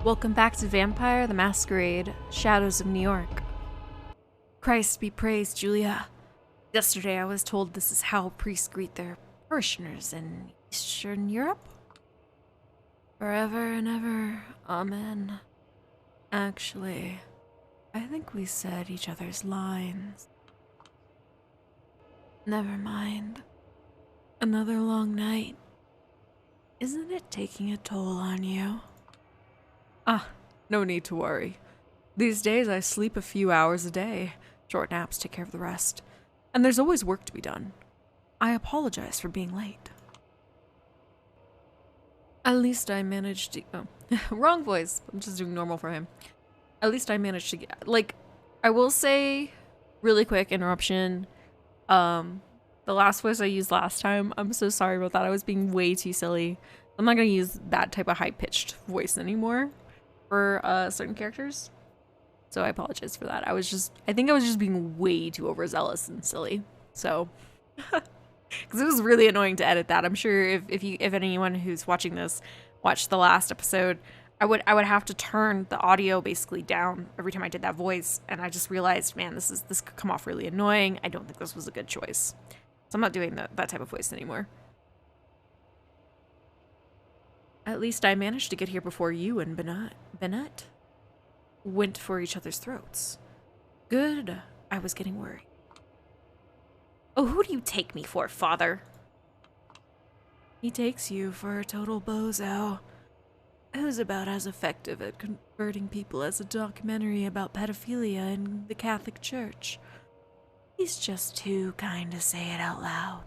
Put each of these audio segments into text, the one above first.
Welcome back to Vampire the Masquerade, Shadows of New York. Christ be praised, Julia. Yesterday I was told this is how priests greet their parishioners in Eastern Europe. Forever and ever, amen. Actually, I think we said each other's lines. Never mind. Another long night. Isn't it taking a toll on you? Ah, no need to worry. These days I sleep a few hours a day. Short naps take care of the rest. And there's always work to be done. I apologize for being late. At least I managed to... Oh, wrong voice. I'm just doing normal for him. At least I managed to get... Like, I will say, really quick interruption. The last voice I used last time, I'm so sorry about that. I was being way too silly. I'm not going to use that type of high-pitched voice anymore for certain characters. So I apologize for that. I think I was just being way too overzealous and silly. So, because it was really annoying to edit that. I'm sure if anyone who's watching this watched the last episode, I would have to turn the audio basically down every time I did that voice, and I just realized, man, this could come off really annoying. I don't think this was a good choice. So I'm not doing that type of voice anymore. At least I managed to get here before you and Bennett went for each other's throats. Good. I was getting worried. Oh, who do you take me for, Father? He takes you for a total bozo. Who's about as effective at converting people as a documentary about pedophilia in the Catholic Church. He's just too kind to say it out loud.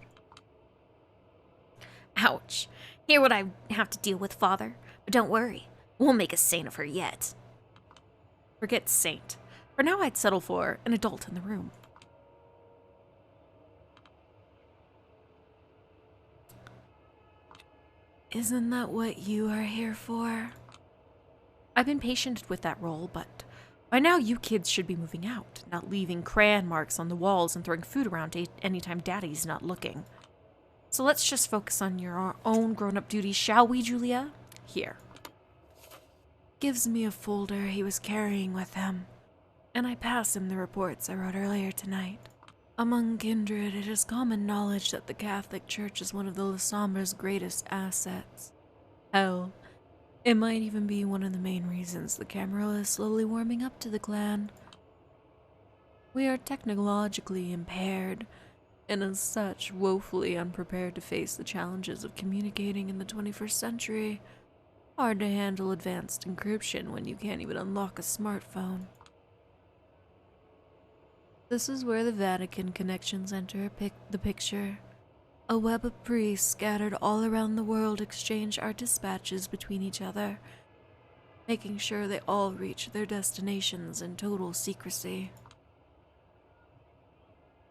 Ouch. Hear what I have to deal with, Father. But don't worry. We'll make a saint of her yet. Forget saint. For now I'd settle for an adult in the room. Isn't that what you are here for? I've been patient with that role, but by now you kids should be moving out, not leaving crayon marks on the walls and throwing food around anytime Daddy's not looking. So let's just focus on your own grown-up duties, shall we, Julia? Here. Gives me a folder he was carrying with him, and I pass him the reports I wrote earlier tonight. Among kindred, it is common knowledge that the Catholic Church is one of the La Sombra's greatest assets. Hell, it might even be one of the main reasons the Camarilla is slowly warming up to the clan. We are technologically impaired, and as such, woefully unprepared to face the challenges of communicating in the 21st century. Hard to handle advanced encryption when you can't even unlock a smartphone. This is where the Vatican connections enter the picture. A web of priests scattered all around the world exchange our dispatches between each other, making sure they all reach their destinations in total secrecy.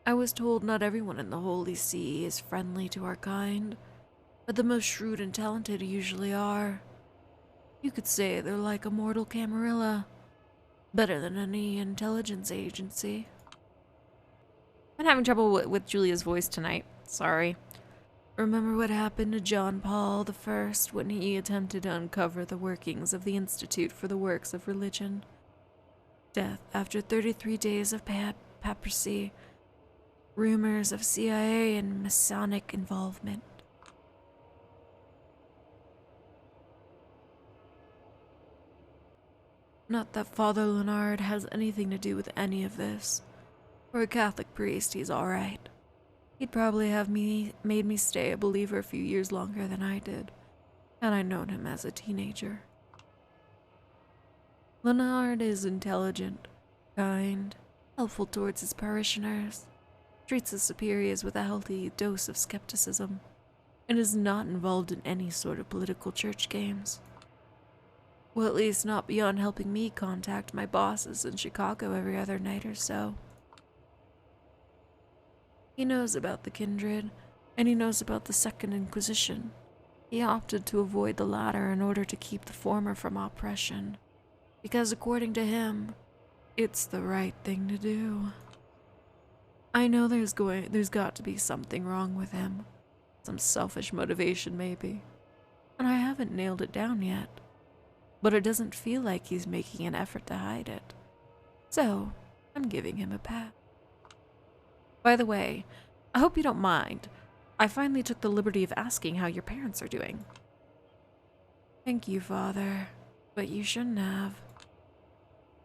I was told not everyone in the Holy See is friendly to our kind, but the most shrewd and talented usually are. You could say they're like a mortal Camarilla, better than any intelligence agency. I'm having trouble with Julia's voice tonight. Sorry. Remember what happened to John Paul I when he attempted to uncover the workings of the Institute for the Works of Religion? Death after 33 days of papacy. Rumors of CIA and Masonic involvement. Not that Father Leonard has anything to do with any of this. For a Catholic priest, he's alright. He'd probably have made me stay a believer a few years longer than I did, had I known him as a teenager. Leonard is intelligent, kind, helpful towards his parishioners, treats his superiors with a healthy dose of skepticism, and is not involved in any sort of political church games. Well, at least not beyond helping me contact my bosses in Chicago every other night or so. He knows about the kindred, and he knows about the Second Inquisition. He opted to avoid the latter in order to keep the former from oppression, because according to him, it's the right thing to do. I know there's got to be something wrong with him. Some selfish motivation, maybe. And I haven't nailed it down yet. but it doesn't feel like he's making an effort to hide it. So, I'm giving him a pass. By the way, I hope you don't mind. I finally took the liberty of asking how your parents are doing. Thank you, Father, but you shouldn't have.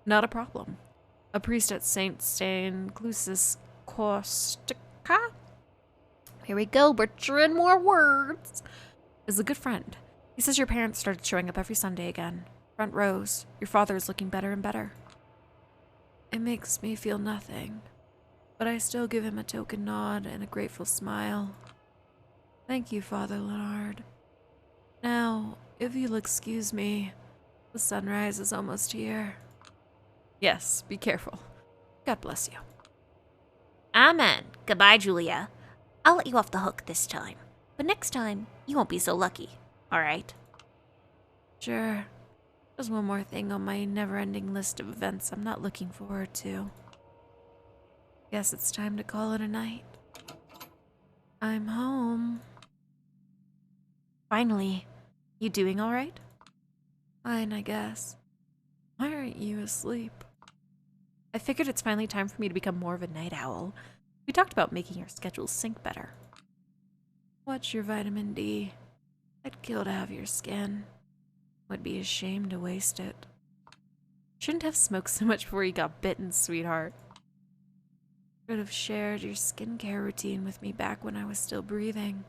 Not a problem. A priest at St. Stanclusis Caustica? Here we go, butchering more words. Is a good friend. He says your parents started showing up every Sunday again. Front rows. Your father is looking better and better. It makes me feel nothing, but I still give him a token nod and a grateful smile. Thank you, Father Leonard. Now, if you'll excuse me, the sunrise is almost here. Yes, be careful. God bless you. Amen. Goodbye, Julia. I'll let you off the hook this time. But next time, you won't be so lucky, alright? Sure. There's one more thing on my never-ending list of events I'm not looking forward to. Guess it's time to call it a night. I'm home. Finally. You doing alright? Fine, I guess. Why aren't you asleep? I figured it's finally time for me to become more of a night owl. We talked about making our schedules sync better. What's your vitamin D? I'd kill to have your skin. Would be ashamed to waste it. Shouldn't have smoked so much before you got bitten, sweetheart. Should have shared your skincare routine with me back when I was still breathing.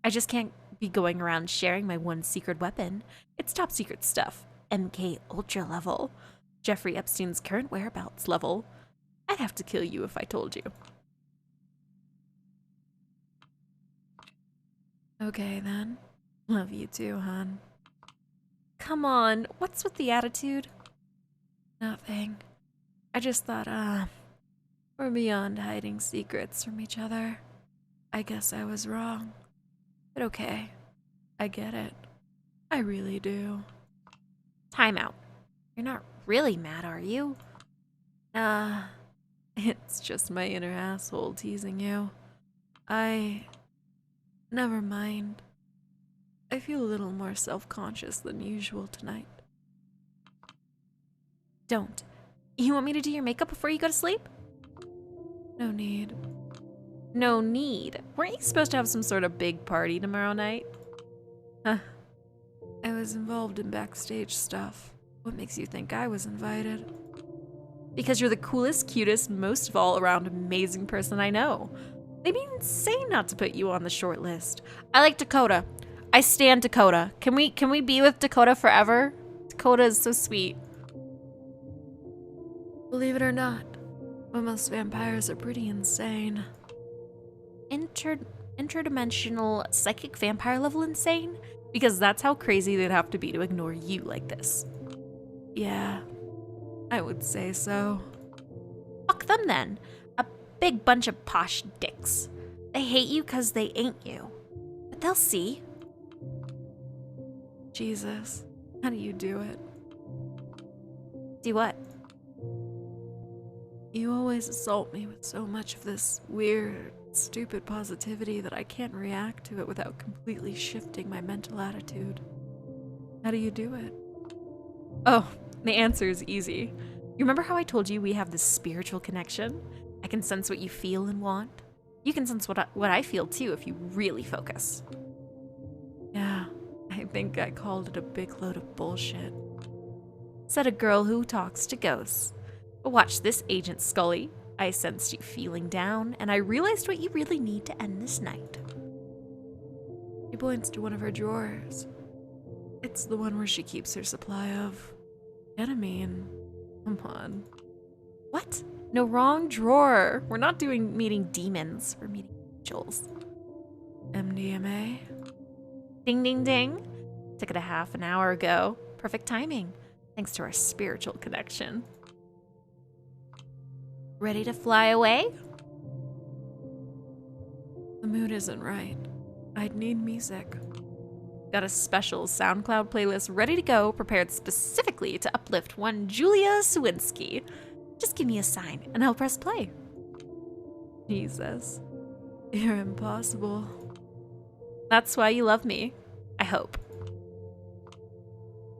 I just can't be going around sharing my one secret weapon. It's top secret stuff. MK Ultra level. Jeffrey Epstein's current whereabouts level. I'd have to kill you if I told you. Okay, then. Love you too, hon. Come on, what's with the attitude? Nothing. I just thought, we're beyond hiding secrets from each other. I guess I was wrong. But okay. I get it. I really do. Time out. You're not really mad, are you? Nah. It's just my inner asshole teasing you. Never mind. I feel a little more self-conscious than usual tonight. Don't. You want me to do your makeup before you go to sleep? No need. No need? Weren't you supposed to have some sort of big party tomorrow night? Huh. I was involved in backstage stuff. What makes you think I was invited? Because you're the coolest, cutest, most of all around amazing person I know. They'd be insane not to put you on the short list. I like Dakota. I stand Dakota. Can we be with Dakota forever? Dakota is so sweet. Believe it or not, but most vampires are pretty insane. Interdimensional psychic vampire level insane? Because that's how crazy they'd have to be to ignore you like this. Yeah, I would say so. Fuck them then. A big bunch of posh dicks. They hate you because they ain't you. But they'll see. Jesus, how do you do it? Do what? You always assault me with so much of this weird, stupid positivity that I can't react to it without completely shifting my mental attitude. How do you do it? Oh, the answer is easy. You remember how I told you we have this spiritual connection? I can sense what you feel and want. You can sense what I feel too if you really focus. Yeah, I think I called it a big load of bullshit. Said a girl who talks to ghosts. But watch this, Agent Scully. I sensed you feeling down, and I realized what you really need to end this night. She points to one of her drawers. It's the one where she keeps her supply of ketamine. Come on. What? No, wrong drawer. We're not meeting demons. We're meeting angels. MDMA? Ding, ding, ding. Took it a half an hour ago. Perfect timing. Thanks to our spiritual connection. Ready to fly away? The mood isn't right. I'd need music. Got a special SoundCloud playlist ready to go, prepared specifically to uplift one Julia Sawinski. Just give me a sign, and I'll press play. Jesus, you're impossible. That's why you love me. I hope.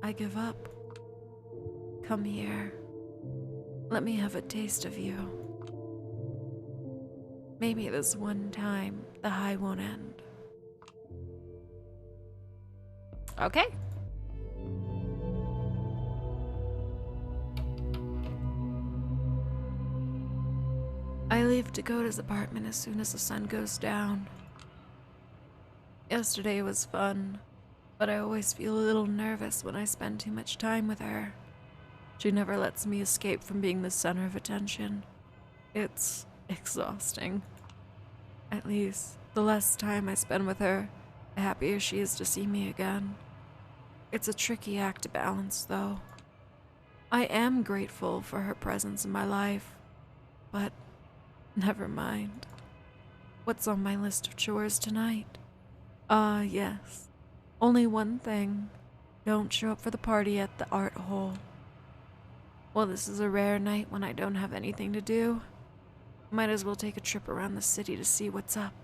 I give up. Come here. Let me have a taste of you. Maybe this one time, the high won't end. Okay. I leave Dakota's apartment as soon as the sun goes down. Yesterday was fun, but I always feel a little nervous when I spend too much time with her. She never lets me escape from being the center of attention. It's exhausting. At least, the less time I spend with her, the happier she is to see me again. It's a tricky act to balance, though. I am grateful for her presence in my life, but never mind. What's on my list of chores tonight? Yes. Only one thing. Don't show up for the party at the art hole. Well, this is a rare night when I don't have anything to do. Might as well take a trip around the city to see what's up.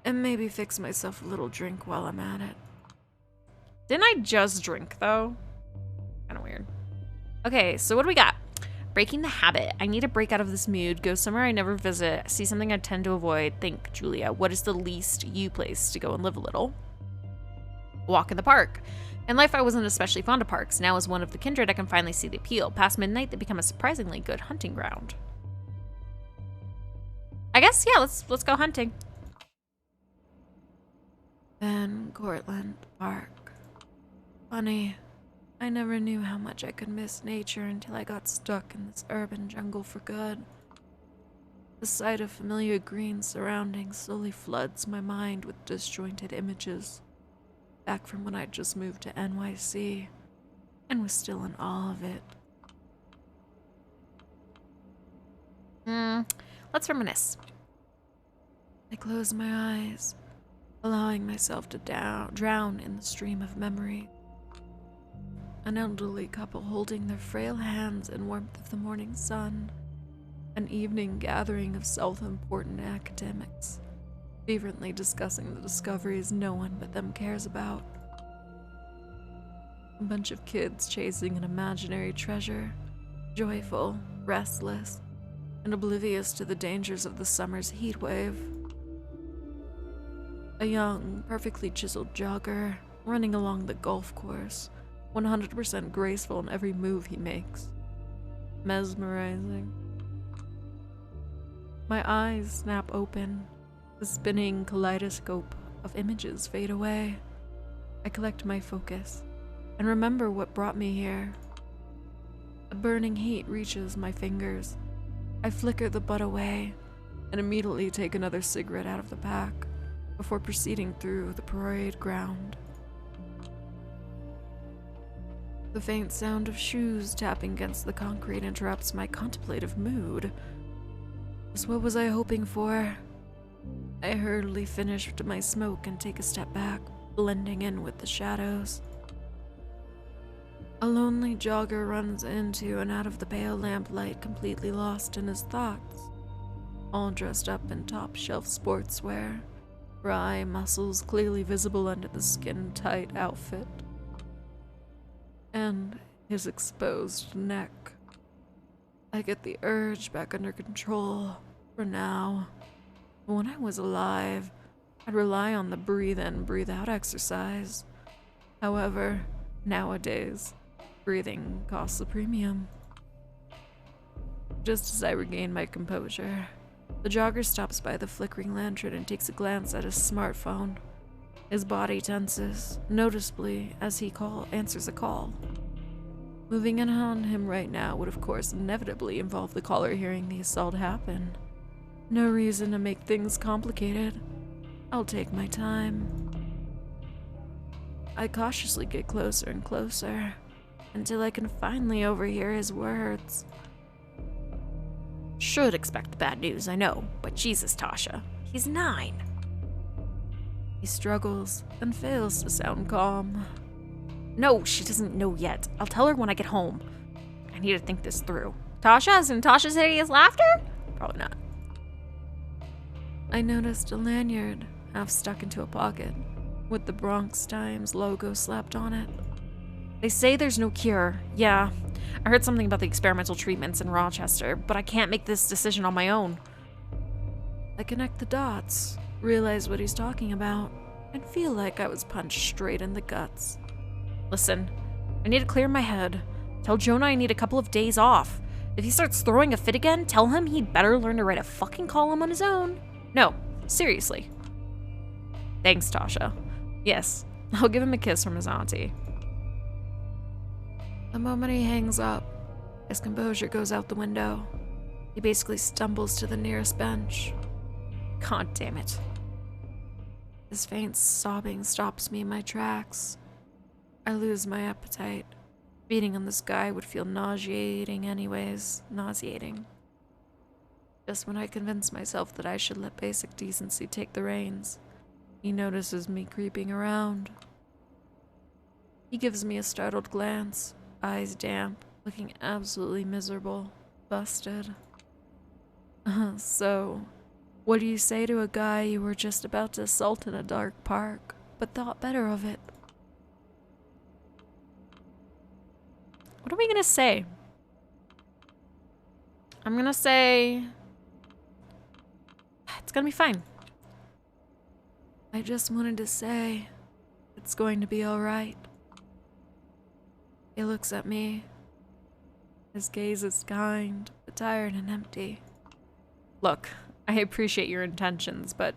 And maybe fix myself a little drink while I'm at it. Didn't I just drink, though? Kind of weird. Okay, so what do we got? Breaking the habit. I need to break out of this mood, go somewhere I never visit, see something I tend to avoid. Think, Julia, what is the least you place to go and live a little? Walk in the park. In life, I wasn't especially fond of parks. Now, as one of the kindred, I can finally see the appeal. Past midnight, they become a surprisingly good hunting ground. I guess, yeah, let's go hunting. Then Cortlandt Park. Funny, I never knew how much I could miss nature until I got stuck in this urban jungle for good. The sight of familiar green surroundings slowly floods my mind with disjointed images, back from when I'd just moved to NYC and was still in awe of it. Let's reminisce. I close my eyes, allowing myself to drown in the stream of memory. An elderly couple holding their frail hands in warmth of the morning sun. An evening gathering of self-important academics, fervently discussing the discoveries no one but them cares about. A bunch of kids chasing an imaginary treasure, joyful, restless, and oblivious to the dangers of the summer's heat wave. A young, perfectly chiseled jogger running along the golf course, 100% graceful in every move he makes. Mesmerizing. My eyes snap open, the spinning kaleidoscope of images fade away. I collect my focus and remember what brought me here. A burning heat reaches my fingers. I flicker the butt away and immediately take another cigarette out of the pack before proceeding through the parade ground. The faint sound of shoes tapping against the concrete interrupts my contemplative mood. Just what was I hoping for? I hurriedly finish my smoke and take a step back, blending in with the shadows. A lonely jogger runs into and out of the pale lamplight, completely lost in his thoughts, all dressed up in top-shelf sportswear, wry muscles clearly visible under the skin-tight outfit, and his exposed neck. I get the urge back under control, for now. When I was alive, I'd rely on the breathe-in, breathe-out exercise. However, nowadays, breathing costs a premium. Just as I regain my composure, the jogger stops by the flickering lantern and takes a glance at his smartphone. His body tenses, noticeably, as he answers a call. Moving in on him right now would of course inevitably involve the caller hearing the assault happen. No reason to make things complicated. I'll take my time. I cautiously get closer and closer, until I can finally overhear his words. Should expect the bad news, I know, but Jesus, Tasha, he's 9. He struggles and fails to sound calm. No, she doesn't know yet. I'll tell her when I get home. I need to think this through. Tasha? As in Tasha's hideous laughter? Probably not. I noticed a lanyard half stuck into a pocket, with the Bronx Times logo slapped on it. They say there's no cure. Yeah, I heard something about the experimental treatments in Rochester, but I can't make this decision on my own. I connect the dots, realize what he's talking about, and feel like I was punched straight in the guts. Listen, I need to clear my head. Tell Jonah I need a couple of days off. If he starts throwing a fit again, tell him he'd better learn to write a fucking column on his own. No, seriously. Thanks, Tasha. Yes, I'll give him a kiss from his auntie. The moment he hangs up, his composure goes out the window. He basically stumbles to the nearest bench. God damn it. His faint sobbing stops me in my tracks. I lose my appetite. Beating on this guy would feel nauseating anyways. Nauseating. Just when I convince myself that I should let basic decency take the reins, he notices me creeping around. He gives me a startled glance, eyes damp, looking absolutely miserable, busted. So, what do you say to a guy you were just about to assault in a dark park, but thought better of it? What are we gonna say? I'm gonna say... It's gonna be fine. I just wanted to say it's going to be alright. He looks at me. His gaze is kind, but tired and empty. Look, I appreciate your intentions, but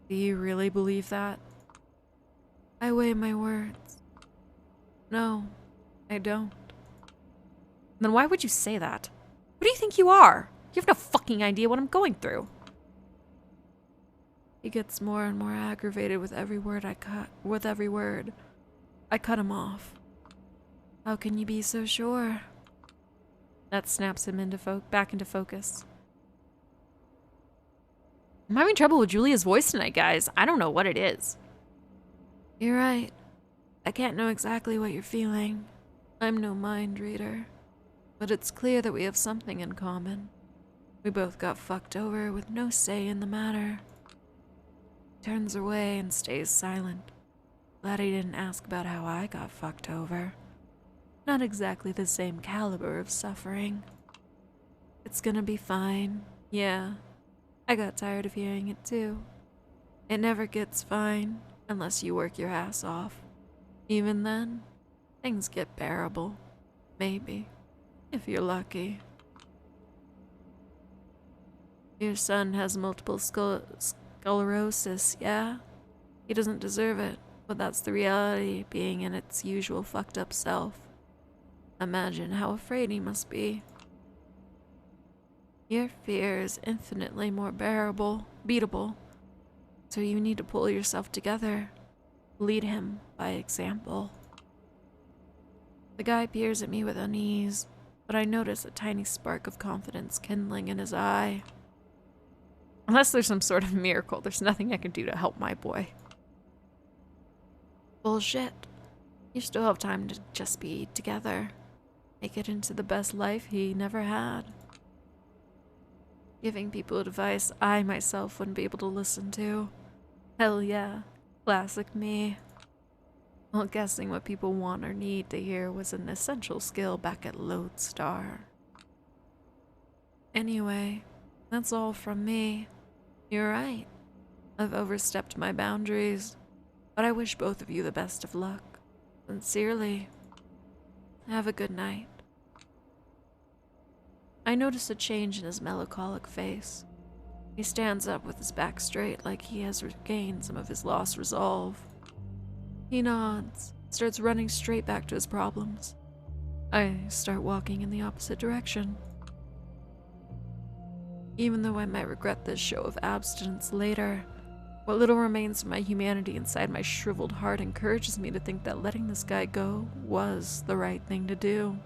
do you really believe that? I weigh my words. No, I don't. Then why would you say that? Who do you think you are? You have no fucking idea what I'm going through. He gets more and more aggravated with every word I cut. With every word, I cut him off. How can you be so sure? That snaps him back into focus. I'm having trouble with Julia's voice tonight, guys. I don't know what it is. You're right. I can't know exactly what you're feeling. I'm no mind reader. But it's clear that we have something in common. We both got fucked over with no say in the matter. Turns away and stays silent. Glad he didn't ask about how I got fucked over. Not exactly the same caliber of suffering. It's gonna be fine. Yeah, I got tired of hearing it too. It never gets fine unless you work your ass off. Even then, things get bearable. Maybe, if you're lucky. Your son has multiple sclerosis, yeah? He doesn't deserve it, but that's the reality being in its usual fucked up self. Imagine how afraid he must be. Your fear is infinitely more beatable, so you need to pull yourself together. Lead him by example. The guy peers at me with unease, but I notice a tiny spark of confidence kindling in his eye. Unless there's some sort of miracle, there's nothing I can do to help my boy. Bullshit. You still have time to just be together. Make it into the best life he never had. Giving people advice I myself wouldn't be able to listen to. Hell yeah. Classic me. Well, guessing what people want or need to hear was an essential skill back at Lodestar. Anyway, that's all from me. You're right. I've overstepped my boundaries, but I wish both of you the best of luck. Sincerely. Have a good night. I notice a change in his melancholic face. He stands up with his back straight like he has regained some of his lost resolve. He nods, starts running straight back to his problems. I start walking in the opposite direction. Even though I might regret this show of abstinence later, what little remains of my humanity inside my shriveled heart encourages me to think that letting this guy go was the right thing to do.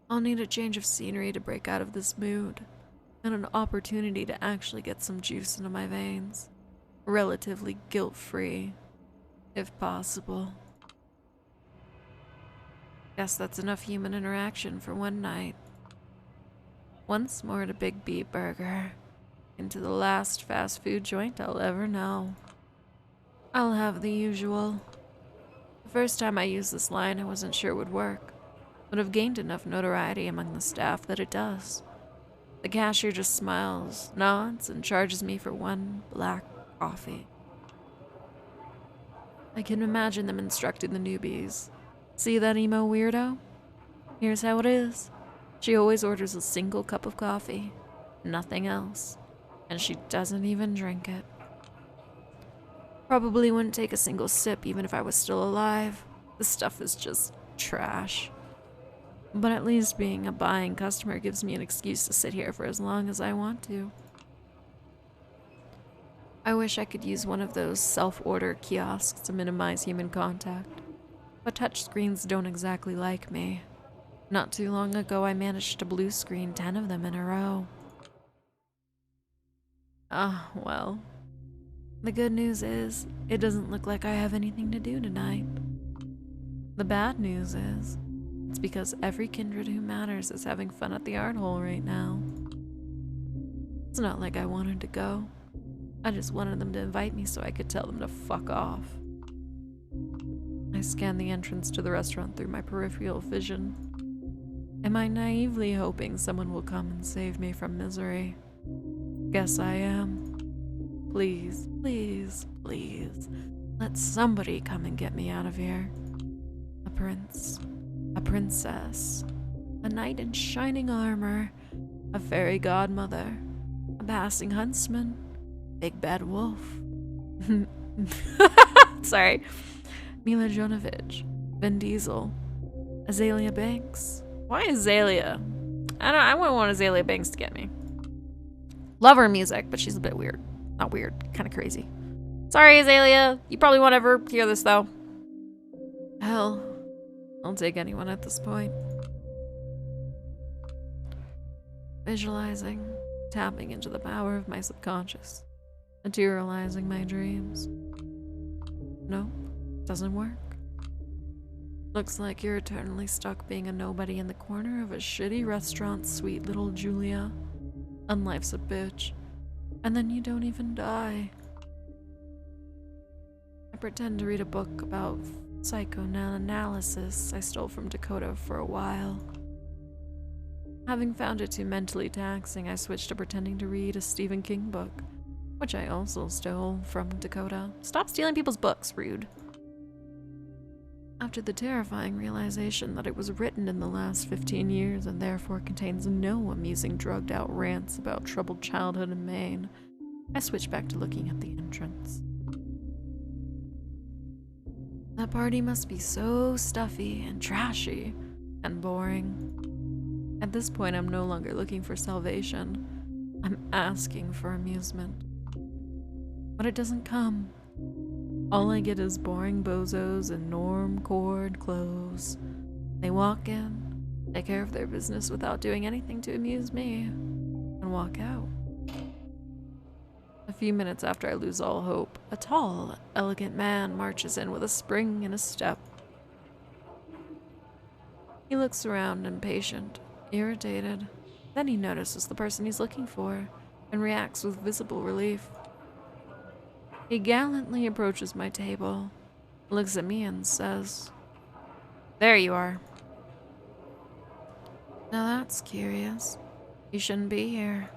I'll need a change of scenery to break out of this mood, and an opportunity to actually get some juice into my veins. Relatively guilt-free, if possible. Guess that's enough human interaction for one night. Once more to Big B Burger, into the last fast food joint I'll ever know. I'll have the usual. first time I used this line, I wasn't sure it would work, but I've gained enough notoriety among the staff that it does. The cashier just smiles, nods, and charges me for 1 black coffee. I can imagine them instructing the newbies. See that emo weirdo? Here's how it is. She always orders a single cup of coffee, nothing else, and she doesn't even drink it. Probably wouldn't take a single sip even if I was still alive. This stuff is just trash. But at least being a buying customer gives me an excuse to sit here for as long as I want to. I wish I could use one of those self-order kiosks to minimize human contact, but touchscreens don't exactly like me. Not too long ago, I managed to blue screen 10 of them in a row. Ah, well. The good news is, it doesn't look like I have anything to do tonight. The bad news is, it's because every kindred who matters is having fun at the art hole right now. It's not like I wanted to go. I just wanted them to invite me so I could tell them to fuck off. I scanned the entrance to the restaurant through my peripheral vision. Am I naively hoping someone will come and save me from misery? Guess I am. Please, please, please, let somebody come and get me out of here. A prince, a princess, a knight in shining armor, a fairy godmother, a passing huntsman, big bad wolf. Sorry. Mila Jovovich, Vin Diesel, Azalea Banks. Why Azalea? I wouldn't want Azalea Banks to get me. Love her music, but she's a bit weird. Not weird, kind of crazy. Sorry, Azalea. You probably won't ever hear this, though. Hell, I'll take anyone at this point. Visualizing, tapping into the power of my subconscious, materializing my dreams. No, doesn't work. Looks like you're eternally stuck being a nobody in the corner of a shitty restaurant, sweet little Julia. And life's a bitch. And then you don't even die. I pretend to read a book about psychoanalysis I stole from Dakota for a while. Having found it too mentally taxing, I switched to pretending to read a Stephen King book, which I also stole from Dakota. Stop stealing people's books, rude. After the terrifying realization that it was written in the last 15 years and therefore contains no amusing drugged-out rants about troubled childhood in Maine, I switched back to looking at the entrance. That party must be so stuffy and trashy and boring. At this point, I'm no longer looking for salvation. I'm asking for amusement. But it doesn't come. All I get is boring bozos in norm-cord clothes. They walk in, take care of their business without doing anything to amuse me, and walk out. A few minutes after I lose all hope, a tall, elegant man marches in with a spring in his step. He looks around, impatient, irritated. Then he notices the person he's looking for and reacts with visible relief. He gallantly approaches my table, looks at me and says, "There you are." Now that's curious. You shouldn't be here.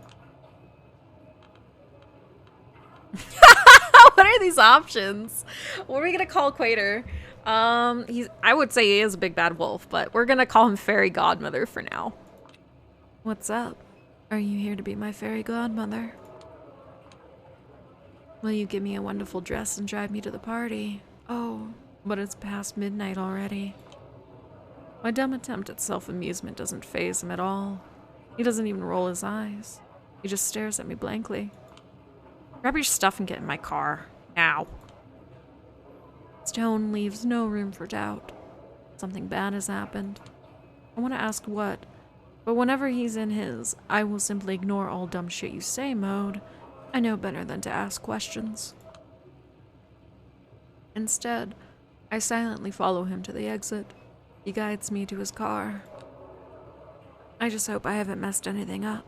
What are these options? What are we gonna call Quater? I would say he is a big bad wolf, but we're gonna call him Fairy Godmother for now. What's up? Are you here to be my fairy godmother? Will you give me a wonderful dress and drive me to the party? Oh, but it's past midnight already. My dumb attempt at self-amusement doesn't faze him at all. He doesn't even roll his eyes. He just stares at me blankly. Grab your stuff and get in my car. Now. His tone leaves no room for doubt. Something bad has happened. I want to ask what, but whenever he's in his, I will simply ignore all dumb shit you say mode. I know better than to ask questions. Instead, I silently follow him to the exit. He guides me to his car. I just hope I haven't messed anything up.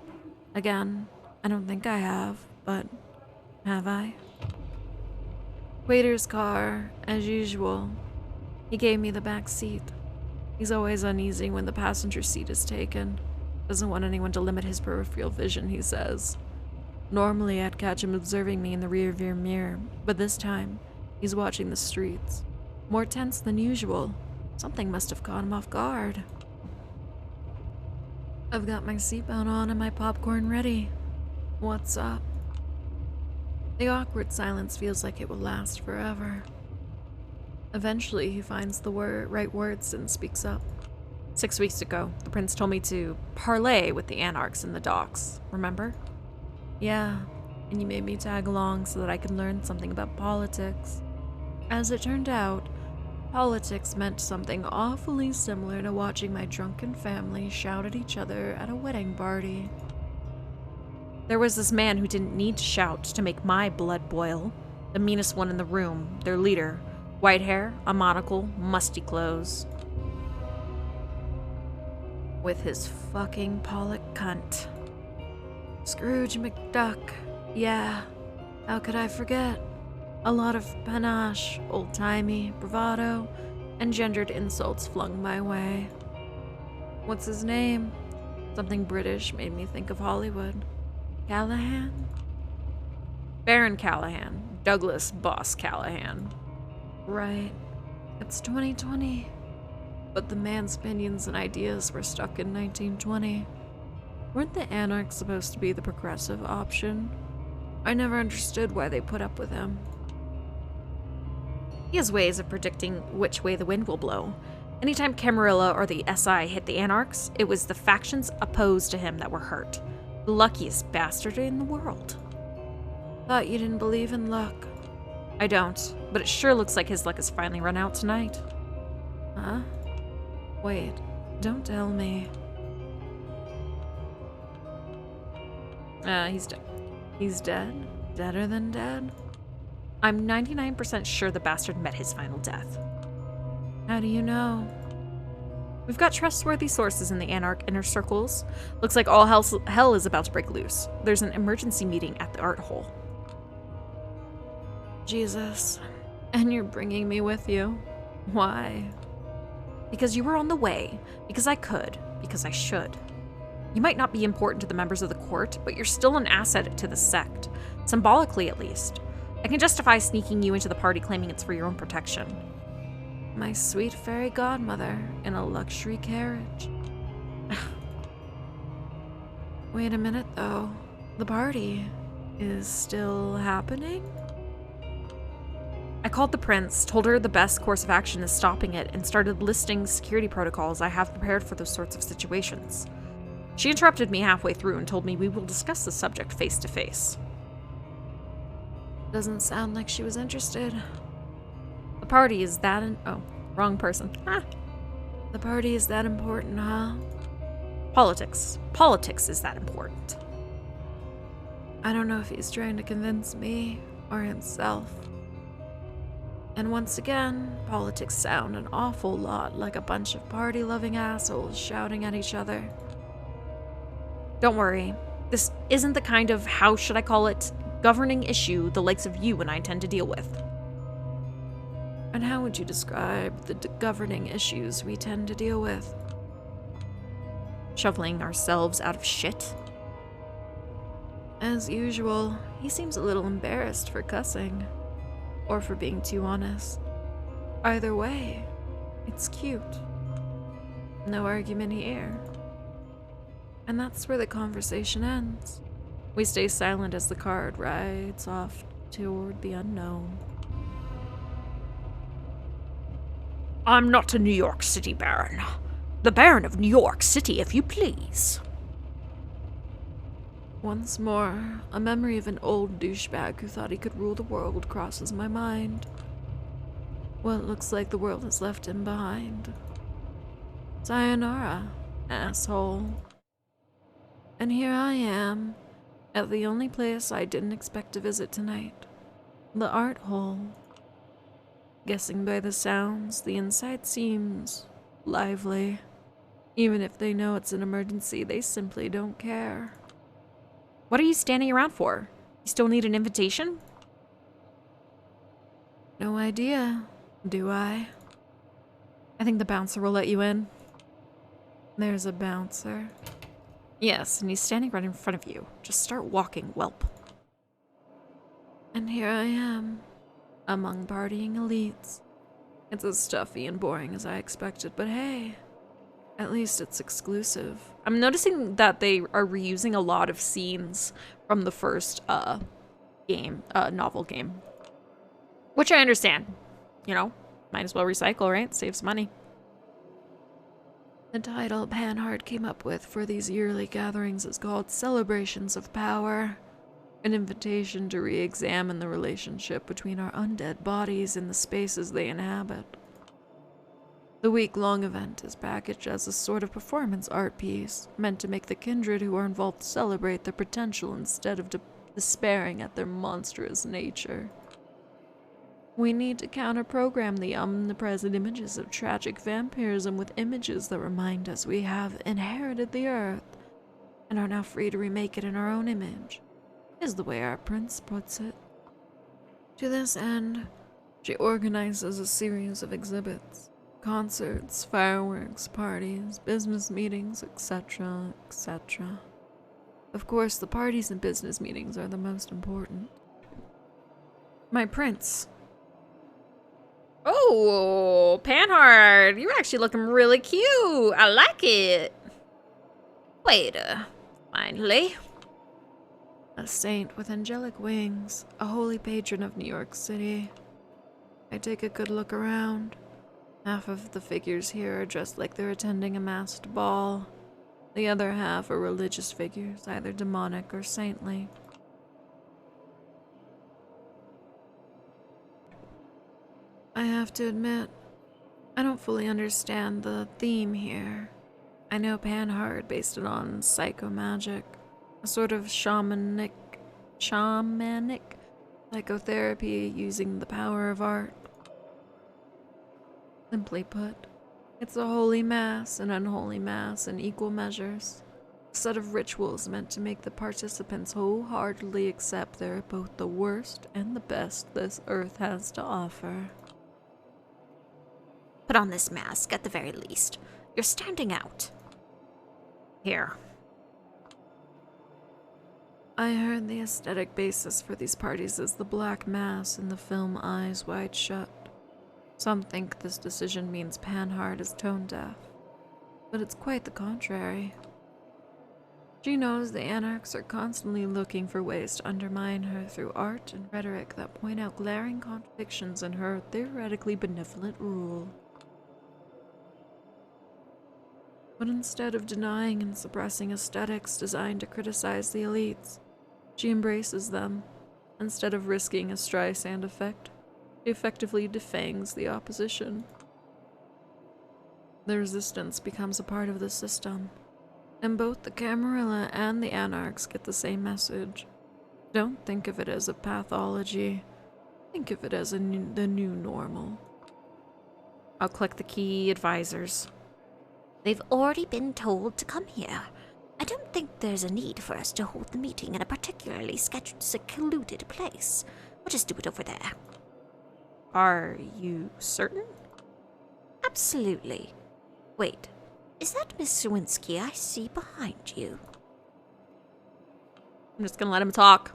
Again, I don't think I have, but have I? Waiter's car, as usual. He gave me the back seat. He's always uneasy when the passenger seat is taken. Doesn't want anyone to limit his peripheral vision, he says. Normally, I'd catch him observing me in the rearview mirror, but this time, he's watching the streets. More tense than usual. Something must have caught him off guard. I've got my seatbelt on and my popcorn ready. What's up? The awkward silence feels like it will last forever. Eventually, he finds the right words and speaks up. 6 weeks ago, the prince told me to parley with the anarchs in the docks, remember? Yeah, and you made me tag along so that I could learn something about politics. As it turned out, politics meant something awfully similar to watching my drunken family shout at each other at a wedding party. There was this man who didn't need to shout to make my blood boil. The meanest one in the room, their leader. White hair, a monocle, musty clothes. With his fucking Pollock cunt. Scrooge McDuck. Yeah, how could I forget? A lot of panache, old-timey, bravado, and gendered insults flung my way. What's his name? Something British made me think of Hollywood. Callahan? Baron Callahan. Douglas Boss Callahan. Right. It's 2020. But the man's opinions and ideas were stuck in 1920. Weren't the anarchs supposed to be the progressive option? I never understood why they put up with him. He has ways of predicting which way the wind will blow. Anytime Camarilla or the SI hit the anarchs, it was the factions opposed to him that were hurt. The luckiest bastard in the world. Thought you didn't believe in luck. I don't, but it sure looks like his luck has finally run out tonight. Huh? Wait, don't tell me. He's dead. He's dead? Deader than dead? I'm 99% sure the bastard met his final death. How do you know? We've got trustworthy sources in the Anarch inner circles. Looks like all hell is about to break loose. There's an emergency meeting at the art hole. Jesus. And you're bringing me with you? Why? Because you were on the way. Because I could. Because I should. You might not be important to the members of the court, but you're still an asset to the sect. Symbolically, at least. I can justify sneaking you into the party claiming it's for your own protection. My sweet fairy godmother in a luxury carriage. Wait a minute, though. The party is still happening? I called the prince, told her the best course of action is stopping it, and started listing security protocols I have prepared for those sorts of situations. She interrupted me halfway through and told me we will discuss the subject face to face. Doesn't sound like she was interested. The party is that oh, wrong person. The party is that important, huh? Politics. Politics is that important. I don't know if he's trying to convince me or himself. And once again, politics sound an awful lot like a bunch of party-loving assholes shouting at each other. Don't worry. This isn't the kind of, how should I call it, governing issue the likes of you and I tend to deal with. And how would you describe the governing issues we tend to deal with? Shoveling ourselves out of shit. As usual, he seems a little embarrassed for cussing. Or for being too honest. Either way, it's cute. No argument here. And that's where the conversation ends. We stay silent as the cart rides off toward the unknown. I'm not a New York City Baron. The Baron of New York City, if you please. Once more, a memory of an old douchebag who thought he could rule the world crosses my mind. Well, it looks like the world has left him behind. Sayonara, asshole. And here I am, at the only place I didn't expect to visit tonight. The art hole. Guessing by the sounds, the inside seems lively. Even if they know it's an emergency, they simply don't care. What are you standing around for? You still need an invitation? No idea, do I? I think the bouncer will let you in. There's a bouncer. Yes, and he's standing right in front of you. Just start walking, whelp. And here I am, among partying elites. It's as stuffy and boring as I expected, but hey, at least it's exclusive. I'm noticing that they are reusing a lot of scenes from the first novel game. Which I understand. You know, might as well recycle, right? Saves money. The title Panhard came up with for these yearly gatherings is called Celebrations of Power, an invitation to re-examine the relationship between our undead bodies and the spaces they inhabit. The week-long event is packaged as a sort of performance art piece, meant to make the kindred who are involved celebrate their potential instead of despairing at their monstrous nature. We need to counter-program the omnipresent images of tragic vampirism with images that remind us we have inherited the earth and are now free to remake it in our own image, is the way our prince puts it. To this end, she organizes a series of exhibits, concerts, fireworks, parties, business meetings, etc., etc. Of course, the parties and business meetings are the most important. My prince. Oh, Panhard, you're actually looking really cute. I like it. Wait, finally. A saint with angelic wings, a holy patron of New York City. I take a good look around. Half of the figures here are dressed like they're attending a masked ball. The other half are religious figures, either demonic or saintly. I have to admit, I don't fully understand the theme here. I know Panhard based it on psychomagic, a sort of shamanic psychotherapy using the power of art. Simply put, it's a holy mass and unholy mass in equal measures. A set of rituals meant to make the participants wholeheartedly accept they're both the worst and the best this earth has to offer. Put on this mask, at the very least. You're standing out. Here. I heard the aesthetic basis for these parties is the black mass in the film Eyes Wide Shut. Some think this decision means Panhard is tone deaf, but it's quite the contrary. She knows the anarchs are constantly looking for ways to undermine her through art and rhetoric that point out glaring contradictions in her theoretically benevolent rule. But instead of denying and suppressing aesthetics designed to criticize the elites, she embraces them. Instead of risking a Streisand effect, she effectively defangs the opposition. The resistance becomes a part of the system, and both the Camarilla and the anarchs get the same message. Don't think of it as a pathology. Think of it as the new normal. I'll click the key advisors. They've already been told to come here. I don't think there's a need for us to hold the meeting in a particularly secluded place. We'll just do it over there. Are you certain? Absolutely. Wait, is that Miss Sawinski I see behind you? I'm just gonna let him talk.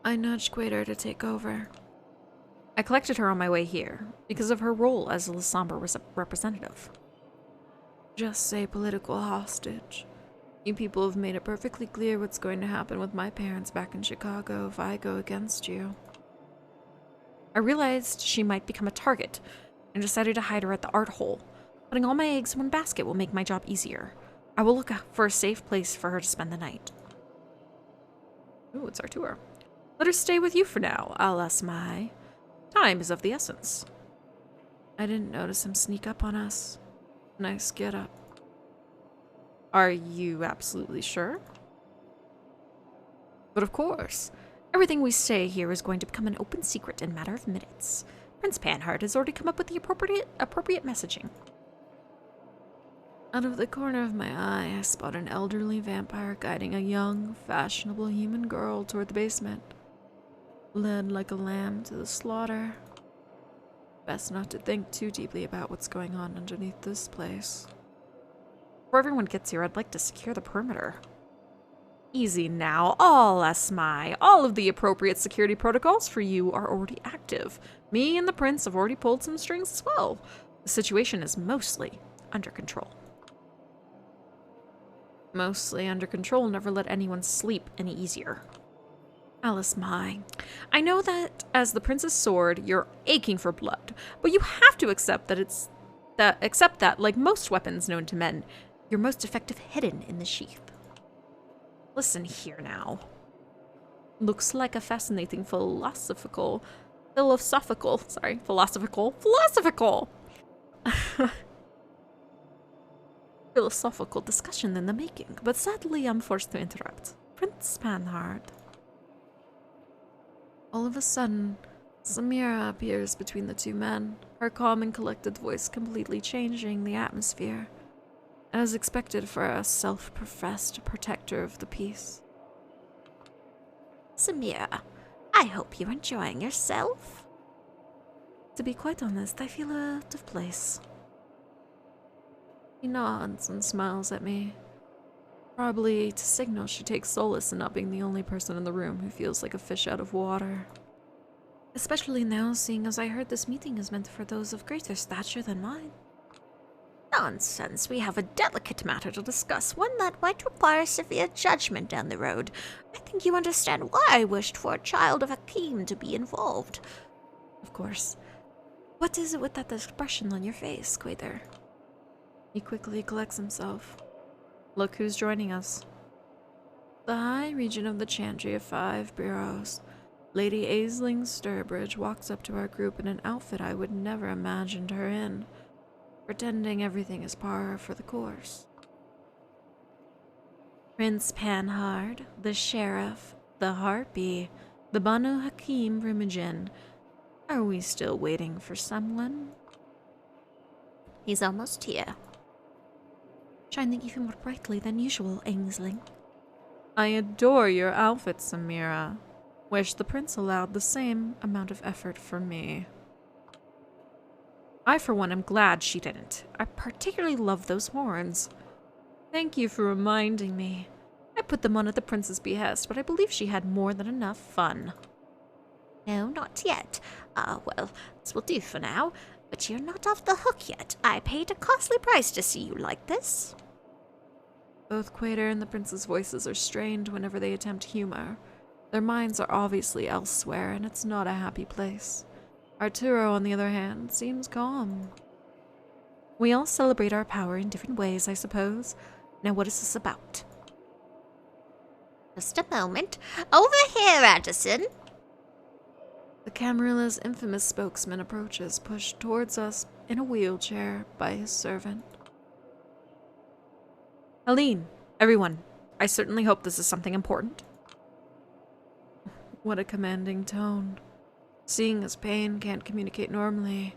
I nudged Quater to take over. I collected her on my way here, because of her role as a Lasombra representative. Just say political hostage. You people have made it perfectly clear what's going to happen with my parents back in Chicago if I go against you. I realized she might become a target, and decided to hide her at the art hole. Putting all my eggs in one basket will make my job easier. I will look for a safe place for her to spend the night. Ooh, it's our tour. Let her stay with you for now, alas my. Time is of the essence. I didn't notice him sneak up on us. Nice get up. Are you absolutely sure? But of course. Everything we say here is going to become an open secret in a matter of minutes. Prince Panhard has already come up with the appropriate messaging. Out of the corner of my eye, I spot an elderly vampire guiding a young, fashionable human girl toward the basement. Led like a lamb to the slaughter. Best not to think too deeply about what's going on underneath this place. Before everyone gets here, I'd like to secure the perimeter. Easy now, all Asmai. All of the appropriate security protocols for you are already active. Me and the prince have already pulled some strings as well. The situation is mostly under control. Mostly under control, never let anyone sleep any easier. Alice Mai, I know that as the prince's sword, you're aching for blood, but you have to accept that, like most weapons known to men, you're most effective hidden in the sheath. Listen here now. Looks like a fascinating philosophical discussion in the making, but sadly I'm forced to interrupt. Prince Panhard. All of a sudden, Samira appears between the two men, her calm and collected voice completely changing the atmosphere, as expected for a self-professed protector of the peace. Samira, I hope you're enjoying yourself. To be quite honest, I feel out of place. He nods and smiles at me, probably to signal she takes solace in not being the only person in the room who feels like a fish out of water. Especially now, seeing as I heard this meeting is meant for those of greater stature than mine. Nonsense, we have a delicate matter to discuss, one that might require severe judgment down the road. I think you understand why I wished for a child of Hakim to be involved. Of course. What is it with that expression on your face, Quaither? He quickly collects himself. Look who's joining us. The High Regent of the Chantry of 5 Bureaus, Lady Aisling Sturbridge, walks up to our group in an outfit I would never imagined her in, pretending everything is par for the course. Prince Panhard, the Sheriff, the Harpy, the Banu Hakim Rimujin. Are we still waiting for someone? He's almost here. Shining even more brightly than usual, Aisling. I adore your outfit, Samira. Wish the prince allowed the same amount of effort for me. I, for one, am glad she didn't. I particularly love those horns. Thank you for reminding me. I put them on at the prince's behest, but I believe she had more than enough fun. No, not yet. Well, this will do for now. But you're not off the hook yet. I paid a costly price to see you like this. Both Quater and the prince's voices are strained whenever they attempt humor. Their minds are obviously elsewhere, and it's not a happy place. Arturo, on the other hand, seems calm. We all celebrate our power in different ways, I suppose. Now what is this about? Just a moment. Over here, Addison. The Camarilla's infamous spokesman approaches, pushed towards us in a wheelchair by his servant. Helene, everyone, I certainly hope this is something important. What a commanding tone. Seeing his pain can't communicate normally,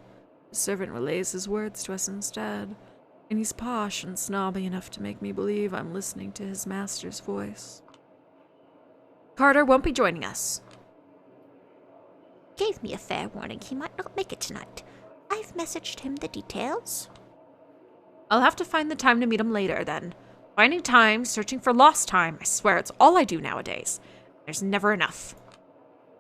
the servant relays his words to us instead, and he's posh and snobby enough to make me believe I'm listening to his master's voice. Carter won't be joining us. Gave me a fair warning he might not make it tonight. I've messaged him the details. I'll have to find the time to meet him later, then. Finding time, searching for lost time, I swear it's all I do nowadays. There's never enough.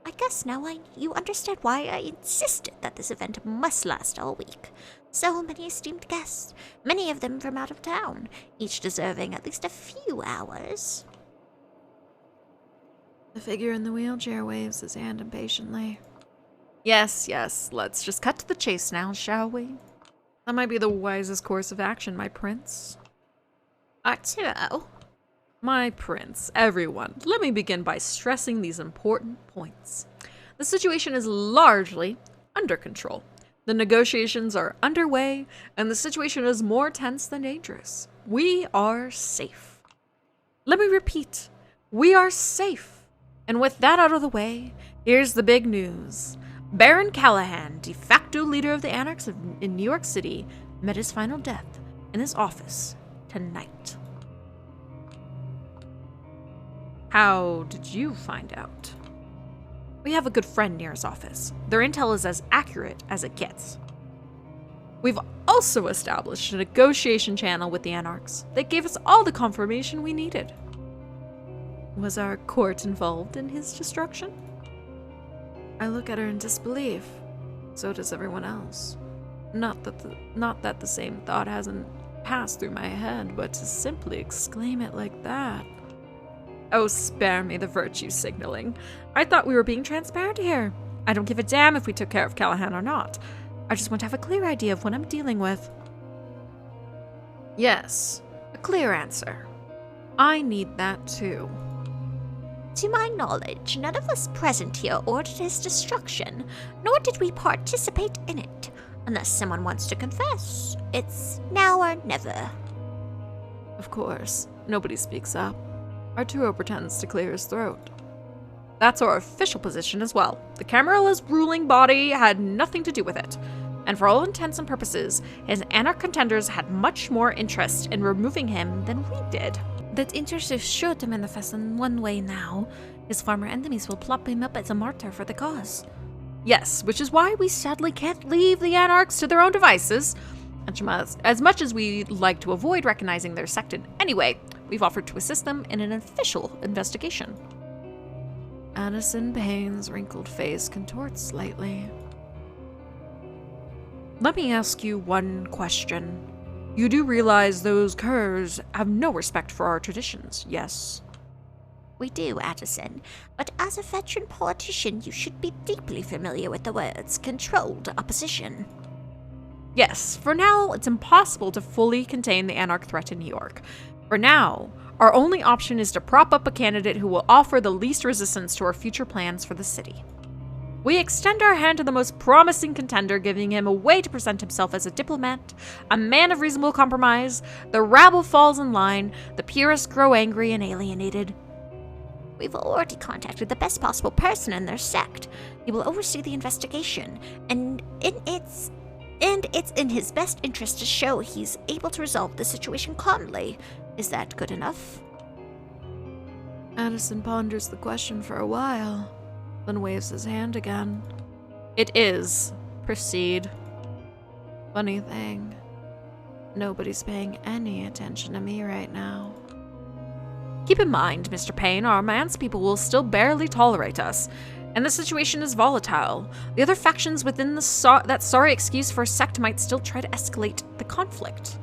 I guess now you understand why I insisted that this event must last all week. So many esteemed guests, many of them from out of town, each deserving at least a few hours. The figure in the wheelchair waves his hand impatiently. Yes, let's just cut to the chase now, shall we? That might be the wisest course of action, my prince. Arturo? My prince, everyone, let me begin by stressing these important points. The situation is largely under control. The negotiations are underway, and the situation is more tense than dangerous. We are safe. Let me repeat, we are safe. And with that out of the way, here's the big news. Baron Callahan, de facto leader of the Anarchs in New York City, met his final death in his office tonight. How did you find out? We have a good friend near his office. Their intel is as accurate as it gets. We've also established a negotiation channel with the Anarchs. They gave us all the confirmation we needed. Was our court involved in his destruction? I look at her in disbelief. So does everyone else. Not that the same thought hasn't passed through my head, but to simply exclaim it like that. Oh, spare me the virtue signaling. I thought we were being transparent here. I don't give a damn if we took care of Callahan or not. I just want to have a clear idea of what I'm dealing with. Yes, a clear answer. I need that too. To my knowledge, none of us present here ordered his destruction, nor did we participate in it. Unless someone wants to confess, it's now or never. Of course, nobody speaks up. Arturo pretends to clear his throat. That's our official position as well. The Camarillah's ruling body had nothing to do with it. And for all intents and purposes, his Anarch contenders had much more interest in removing him than we did. That interest is sure to manifest in one way now. His former enemies will plop him up as a martyr for the cause. Yes, which is why we sadly can't leave the Anarchs to their own devices. As much as we'd like to avoid recognizing their sect in any way, we've offered to assist them in an official investigation. Addison Payne's wrinkled face contorts slightly. Let me ask you one question. You do realize those curs have no respect for our traditions, yes? We do, Addison, but as a veteran politician, you should be deeply familiar with the words controlled opposition. Yes, for now, it's impossible to fully contain the Anarch threat in New York. For now, our only option is to prop up a candidate who will offer the least resistance to our future plans for the city. We extend our hand to the most promising contender, giving him a way to present himself as a diplomat, a man of reasonable compromise. The rabble falls in line, the purists grow angry and alienated. We've already contacted the best possible person in their sect. He will oversee the investigation, and it's in his best interest to show he's able to resolve the situation calmly. Is that good enough? Addison ponders the question for a while, then waves his hand again. It is. Proceed. Funny thing, nobody's paying any attention to me right now. Keep in mind, Mr. Payne, our man's people will still barely tolerate us, and the situation is volatile. The other factions within that sorry excuse for a sect might still try to escalate the conflict.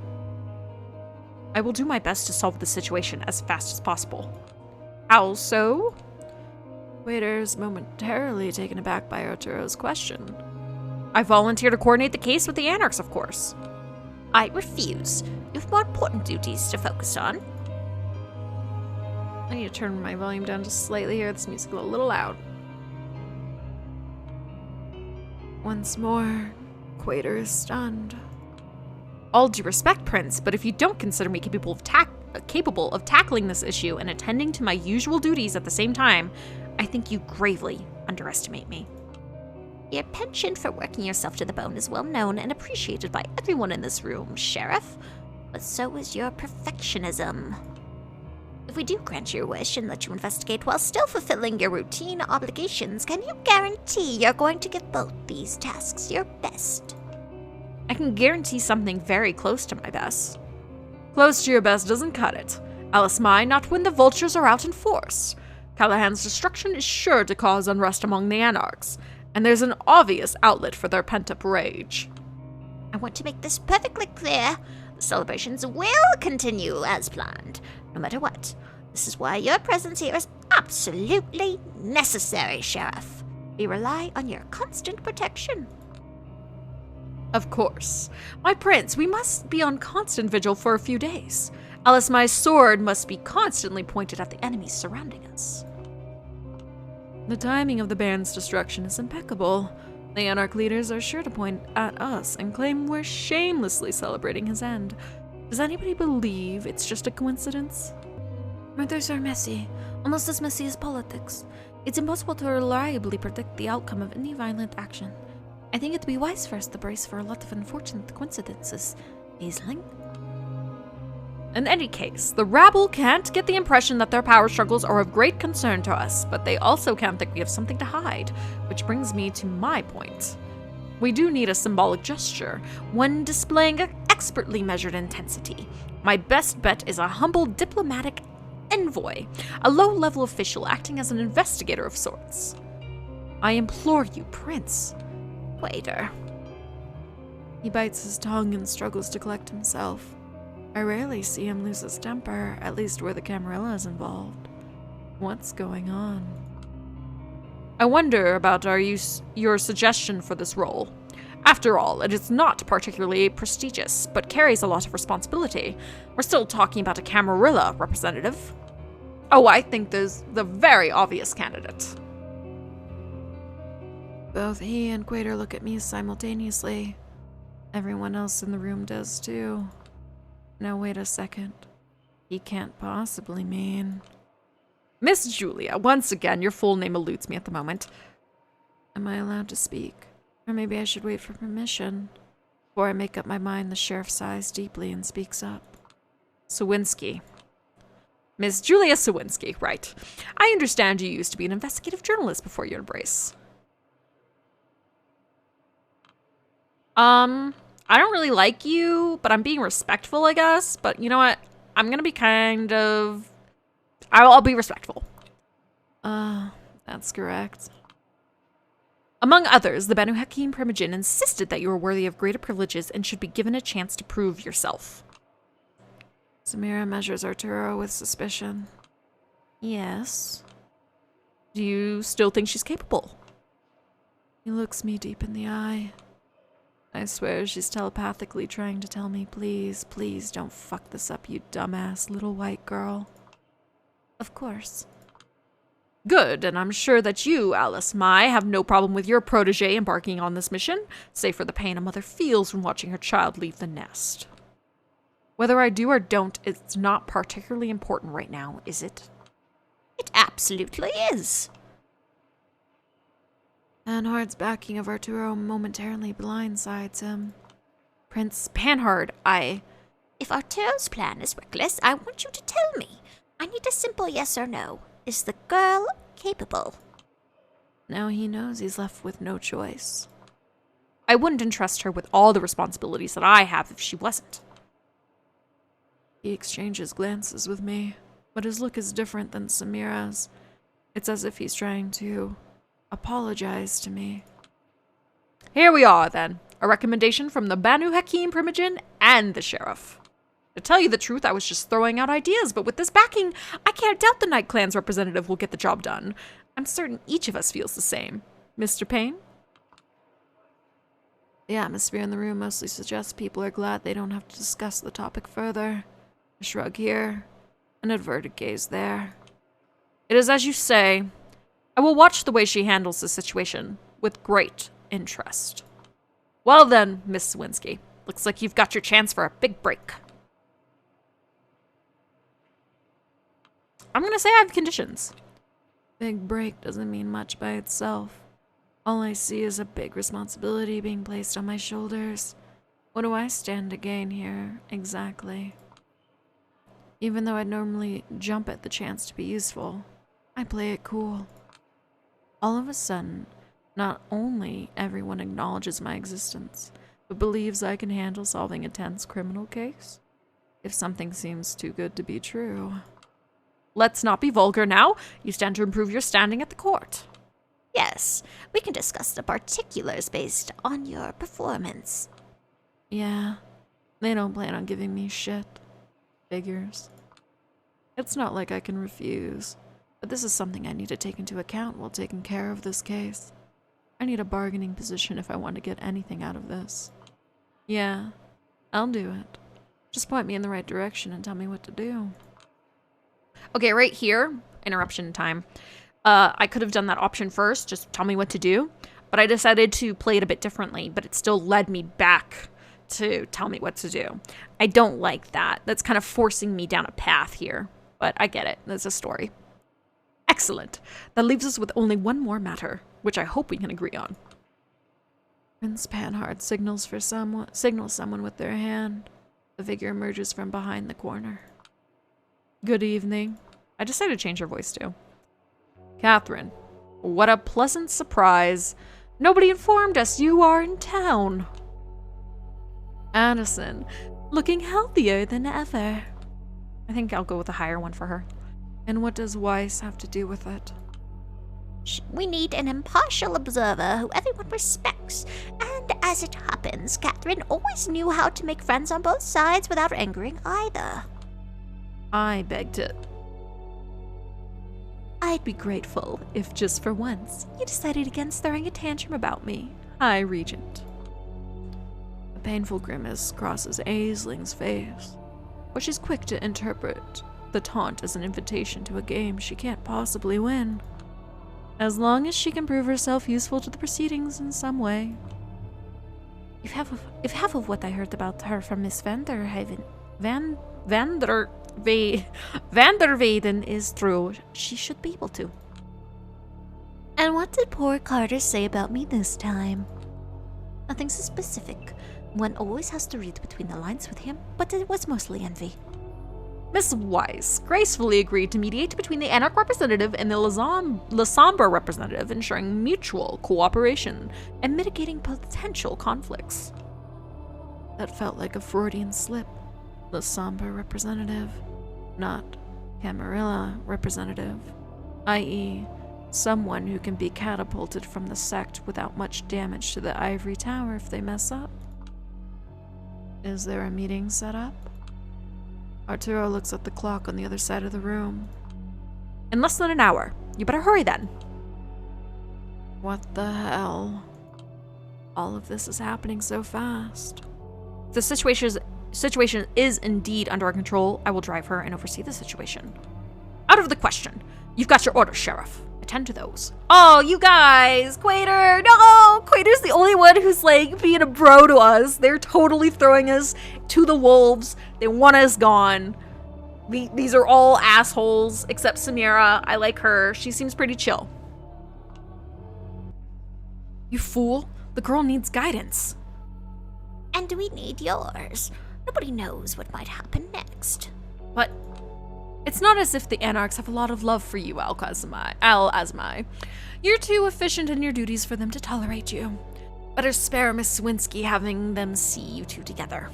I will do my best to solve the situation as fast as possible. How so? Waiter's momentarily taken aback by Arturo's question. I volunteer to coordinate the case with the Anarchs, of course. I refuse. You have more important duties to focus on. I need to turn my volume down just slightly here. This music is a little loud. Once more, Quater is stunned. All due respect, Prince, but if you don't consider me capable of tackling this issue and attending to my usual duties at the same time, I think you gravely underestimate me. Your penchant for working yourself to the bone is well known and appreciated by everyone in this room, Sheriff. But so is your perfectionism. If we do grant your wish and let you investigate while still fulfilling your routine obligations, can you guarantee you're going to give both these tasks your best? I can guarantee something very close to my best. Close to your best doesn't cut it. Alice Mine, not when the vultures are out in force. Callahan's destruction is sure to cause unrest among the Anarchs, and there's an obvious outlet for their pent-up rage. I want to make this perfectly clear. The celebrations will continue as planned, no matter what. This is why your presence here is absolutely necessary, Sheriff. We rely on your constant protection. Of course. My prince, we must be on constant vigil for a few days. Alice, my sword must be constantly pointed at the enemies surrounding us. The timing of the band's destruction is impeccable. The Anarch leaders are sure to point at us and claim we're shamelessly celebrating his end. Does anybody believe it's just a coincidence? Murders are messy, almost as messy as politics. It's impossible to reliably predict the outcome of any violent action. I think it'd be wise for us to brace for a lot of unfortunate coincidences, Aisling. In any case, the rabble can't get the impression that their power struggles are of great concern to us, but they also can't think we have something to hide, which brings me to my point. We do need a symbolic gesture, one displaying expertly measured intensity. My best bet is a humble diplomatic envoy, a low-level official acting as an investigator of sorts. I implore you, Prince. Waiter. He bites his tongue and struggles to collect himself. I rarely see him lose his temper, at least where the Camarilla is involved. What's going on? I wonder about your suggestion for this role. After all, it is not particularly prestigious, but carries a lot of responsibility. We're still talking about a Camarilla representative. Oh, I think there's the very obvious candidate. Both he and Quater look at me simultaneously. Everyone else in the room does too. Now wait a second. He can't possibly mean... Miss Julia, once again, your full name eludes me at the moment. Am I allowed to speak? Or maybe I should wait for permission. Before I make up my mind, the sheriff sighs deeply and speaks up. Sawinski. Miss Julia Sawinski, right. I understand you used to be an investigative journalist before your embrace. I don't really like you, but I'm being respectful, I guess. But you know what? I'm gonna be kind of... I'll be respectful. That's correct. Among others, the Banu Hakim Primogen insisted that you were worthy of greater privileges and should be given a chance to prove yourself. Samira measures Arturo with suspicion. Yes. Do you still think she's capable? He looks me deep in the eye. I swear she's telepathically trying to tell me, please, please don't fuck this up, you dumbass little white girl. Of course. Good, and I'm sure that you, Alice Mai, have no problem with your protege embarking on this mission, save for the pain a mother feels when watching her child leave the nest. Whether I do or don't, it's not particularly important right now, is it? It absolutely is. Panhard's backing of Arturo momentarily blindsides him. Prince Panhard, If Arturo's plan is reckless, I want you to tell me. I need a simple yes or no. Is the girl capable? Now he knows he's left with no choice. I wouldn't entrust her with all the responsibilities that I have if she wasn't. He exchanges glances with me, but his look is different than Samira's. It's as if he's trying to apologize to me. Here we are, then. A recommendation from the Banu Hakim Primogen and the sheriff. To tell you the truth, I was just throwing out ideas, but with this backing, I can't doubt the Night Clan's representative will get the job done. I'm certain each of us feels the same. Mr. Payne? The atmosphere in the room mostly suggests people are glad they don't have to discuss the topic further. A shrug here, an averted gaze there. It is as you say. I will watch the way she handles the situation with great interest. Well then, Miss Sawinski, looks like you've got your chance for a big break. I'm gonna say I have conditions. Big break doesn't mean much by itself. All I see is a big responsibility being placed on my shoulders. What do I stand to gain here, exactly? Even though I'd normally jump at the chance to be useful, I play it cool. All of a sudden, not only everyone acknowledges my existence, but believes I can handle solving a tense criminal case. If something seems too good to be true. Let's not be vulgar now. You stand to improve your standing at the court. Yes, we can discuss the particulars based on your performance. Yeah, they don't plan on giving me shit. Figures. It's not like I can refuse, but this is something I need to take into account while taking care of this case. I need a bargaining position if I want to get anything out of this. Yeah, I'll do it. Just point me in the right direction and tell me what to do. Okay, right here, interruption time. I could have done that option first, just tell me what to do, but I decided to play it a bit differently, but it still led me back to tell me what to do. I don't like that. That's kind of forcing me down a path here, but I get it. That's a story. Excellent. That leaves us with only one more matter, which I hope we can agree on. Prince Panhard signals someone with their hand. The figure emerges from behind the corner. Good evening. I decided to change her voice too. Catherine, what a pleasant surprise. Nobody informed us you are in town. Addison, looking healthier than ever. I think I'll go with a higher one for her. And what does Weiss have to do with it? We need an impartial observer who everyone respects. And as it happens, Catherine always knew how to make friends on both sides without angering either. I beg to... I'd be grateful if just for once you decided against throwing a tantrum about me, High Regent. A painful grimace crosses Aisling's face, but she's quick to interpret the taunt as an invitation to a game she can't possibly win. As long as she can prove herself useful to the proceedings in some way. If half of what I heard about her from Miss Vanderhaven, Vanderweyden is true, she should be able to. And what did poor Carter say about me this time? Nothing so specific. One always has to read between the lines with him, but it was mostly envy. Miss Weiss gracefully agreed to mediate between the Anarch representative and the La Sombra representative, ensuring mutual cooperation and mitigating potential conflicts. That felt like a Freudian slip. La Sombra representative, not Camarilla representative, i.e., someone who can be catapulted from the sect without much damage to the ivory tower if they mess up. Is there a meeting set up? Arturo looks at the clock on the other side of the room. In less than an hour. You better hurry then. What the hell? All of this is happening so fast. If the situation is indeed under our control, I will drive her and oversee the situation. Out of the question. You've got your orders, Sheriff. Attend to those. Oh, you guys! Quater! No! Quater's the only one who's, like, being a bro to us. They're totally throwing us to the wolves. They want us gone. These are all assholes, except Samira. I like her. She seems pretty chill. You fool. The girl needs guidance. And we need yours. Nobody knows what might happen next. But it's not as if the Anarchs have a lot of love for you, Al-Azmai. You're too efficient in your duties for them to tolerate you. Better spare Miss Swinsky having them see you two together.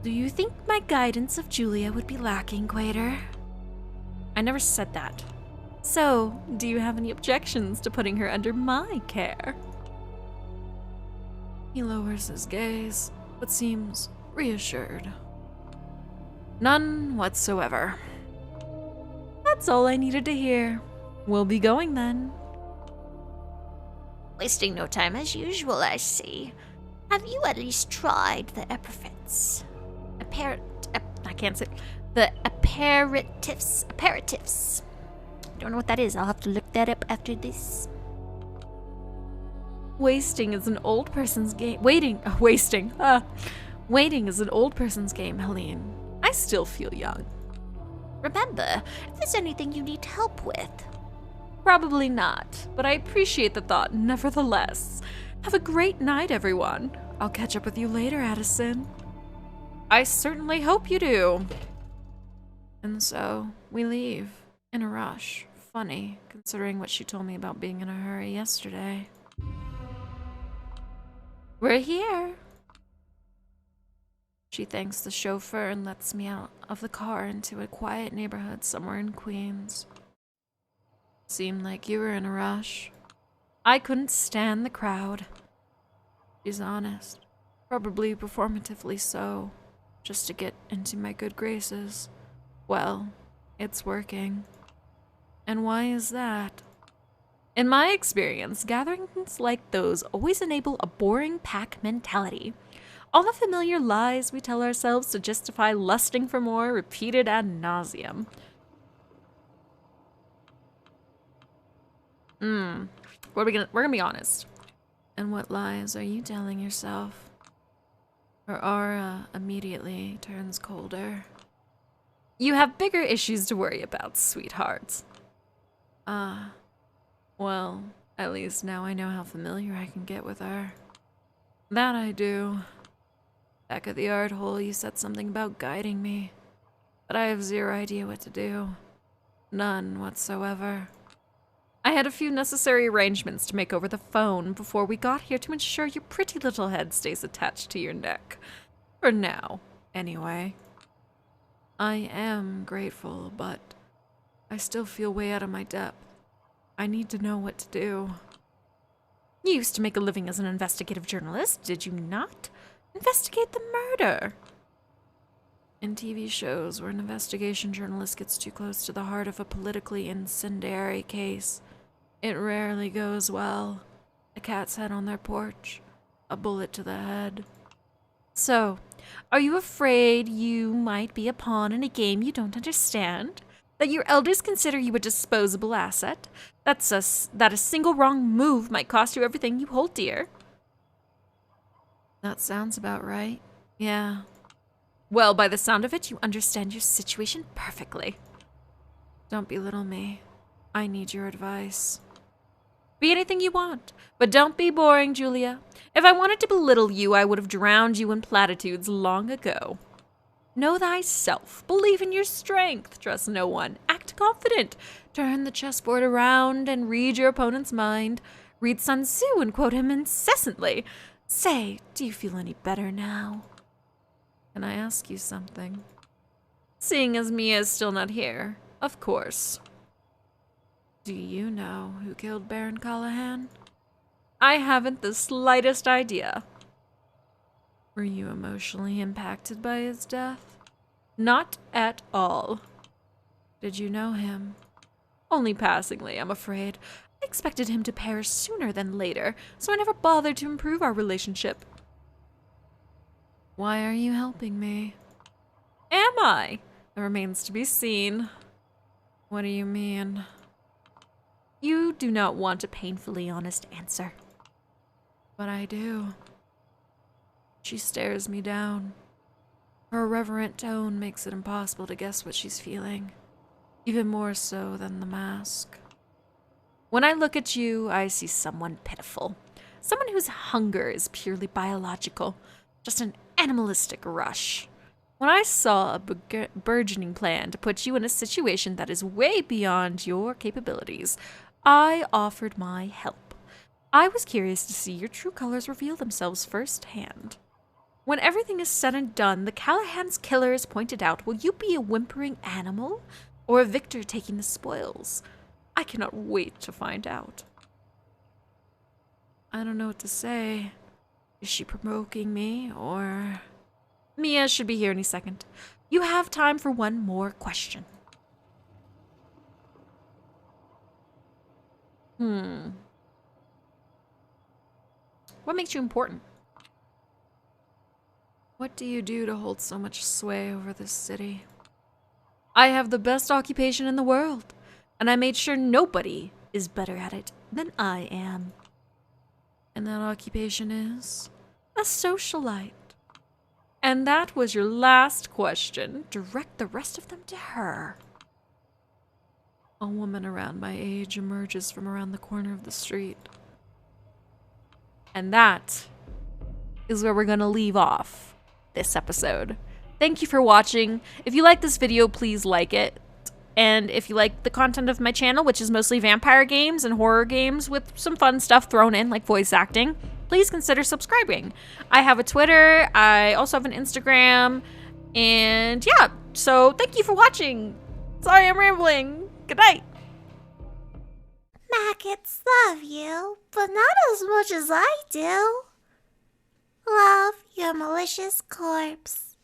Do you think my guidance of Julia would be lacking, Quater? I never said that. So, do you have any objections to putting her under my care? He lowers his gaze, but seems reassured. None whatsoever. That's all I needed to hear. We'll be going then. Wasting no time as usual, I see. Have you at least tried the epithets? I can't say. The aperitifs. Don't know what that is. I'll have to look that up after this. Wasting is an old person's game. Waiting is an old person's game, Helene. I still feel young. Remember, if there's anything you need help with. Probably not, but I appreciate the thought nevertheless. Have a great night, everyone. I'll catch up with you later, Addison. I certainly hope you do. And so, we leave. In a rush. Funny, considering what she told me about being in a hurry yesterday. We're here. She thanks the chauffeur and lets me out of the car into a quiet neighborhood somewhere in Queens. Seemed like you were in a rush. I couldn't stand the crowd. She's honest. Probably performatively so. Just to get into my good graces. Well, it's working. And why is that? In my experience, gatherings like those always enable a boring pack mentality. All the familiar lies we tell ourselves to justify lusting for more repeated ad nauseum. We're gonna be honest. And what lies are you telling yourself? Her aura immediately turns colder. You have bigger issues to worry about, sweetheart. Well, at least now I know how familiar I can get with her. That I do. Back at the art hole, you said something about guiding me, but I have zero idea what to do. None whatsoever. I had a few necessary arrangements to make over the phone before we got here to ensure your pretty little head stays attached to your neck. For now, anyway. I am grateful, but I still feel way out of my depth. I need to know what to do. You used to make a living as an investigative journalist, did you not? Investigate the murder. In TV shows where an investigation journalist gets too close to the heart of a politically incendiary case, it rarely goes well. A cat's head on their porch, a bullet to the head. So, are you afraid you might be a pawn in a game you don't understand? That your elders consider you a disposable asset? That a single wrong move might cost you everything you hold dear? That sounds about right. Yeah. Well, by the sound of it, you understand your situation perfectly. Don't belittle me. I need your advice. Be anything you want, but don't be boring, Julia. If I wanted to belittle you, I would have drowned you in platitudes long ago. Know thyself. Believe in your strength. Trust no one. Act confident. Turn the chessboard around and read your opponent's mind. Read Sun Tzu and quote him incessantly. Say, do you feel any better now? Can I ask you something? Seeing as Mia is still not here, of course. Do you know who killed Baron Callahan? I haven't the slightest idea. Were you emotionally impacted by his death? Not at all. Did you know him? Only passingly, I'm afraid. I expected him to perish sooner than later, so I never bothered to improve our relationship. Why are you helping me? Am I? It remains to be seen. What do you mean? You do not want a painfully honest answer. But I do. She stares me down. Her irreverent tone makes it impossible to guess what she's feeling, even more so than the mask. When I look at you, I see someone pitiful. Someone whose hunger is purely biological, just an animalistic rush. When I saw a burgeoning plan to put you in a situation that is way beyond your capabilities, I offered my help. I was curious to see your true colors reveal themselves firsthand. When everything is said and done, the Callahan's killer is pointed out. Will you be a whimpering animal or a victor taking the spoils? I cannot wait to find out. I don't know what to say. Is she provoking me, or... Mia should be here any second. You have time for one more question. What makes you important? What do you do to hold so much sway over this city? I have the best occupation in the world, and I made sure nobody is better at it than I am. And that occupation is? A socialite. And that was your last question. Direct the rest of them to her. A woman around my age emerges from around the corner of the street. And that is where we're going to leave off this episode. Thank you for watching. If you like this video, please like it. And if you like the content of my channel, which is mostly vampire games and horror games with some fun stuff thrown in, like voice acting, please consider subscribing. I have a Twitter. I also have an Instagram. And yeah, so thank you for watching. Sorry I'm rambling. Good night. Maggots love you, but not as much as I do. Love, your malicious corpse.